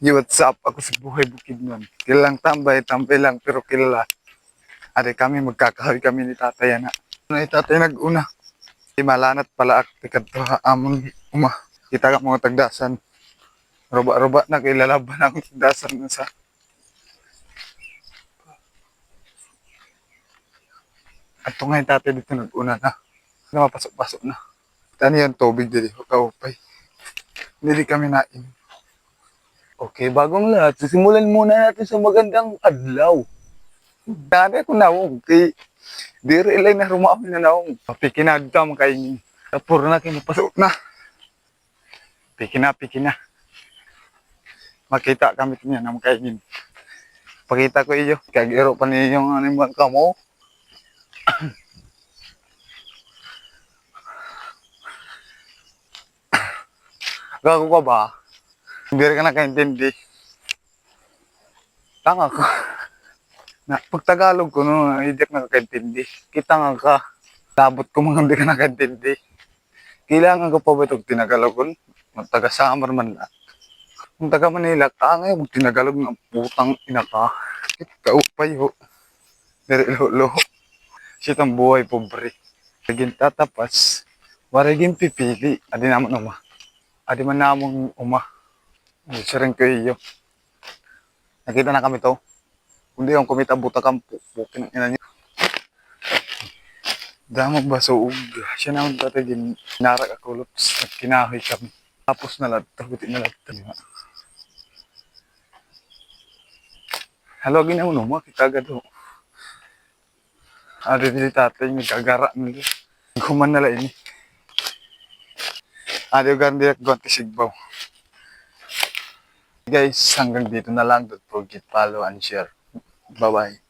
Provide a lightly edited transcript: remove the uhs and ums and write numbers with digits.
Yo, what's up? Ako si Buhay Bukidnon. Kilalang tambay, tambay lang pero kilala. Ade kami magkakahoy kami ni tatay na. Ni tatay nag-una. Di malanat pala ak kadto amon uma. Kita ka mga tagdasan. Roba-roba na kilalaban ang tagdasan sa. At ngayon tatay dito nag-una na. Namapasok-pasok na. Tani yan tubig dili. Kaupay. Hindi kami nain. Okay, bagong lahat, sisimulan muna natin sa magandang adlaw. Dati ko nawong, kay dire ilay na rumami na nawong. Pikinag ka makainin. Tapos na kinapasok na. Pikina. Makita kami niya na makainin. Pakita ko iyo, kagiro pa niyo yung animal ka mo. Gago ka ba? Hindi ka nakaintindi. Tanga ka. Na, pag Tagalog ko, no, hindi ka nakakaintindi. Kita nga ka. Labot ko mga hindi ka nakaintindi. Kailangan ko pa ba itong tinagalogon? Taga Samar man lang. Kung taga Manila, ngayon kung tinagalog ng putang ina ka. Kaupay ho. Nilolo. Shit ang buhay pobre. Laging tatapas. Waraging pipili. Adi naman uma. Adi man namong uma. Siya rin ko iyo. Nakita na kami to. Kundi yung kumita buta kang pukin ng ina niyo. Damang basuog. Siya naman tatagin. Narak ako lops. At kinahoy kami. Tapos na lahat. Tagutin na lahat. Halo, ginawa mo. Kita agad ho. Ada di tatay may kagara nila. Kuman nala ini. Ada yung gandiyak gonti sigbaw. Guys, hanggang dito na lang. Don't forget follow and share. Bye-bye.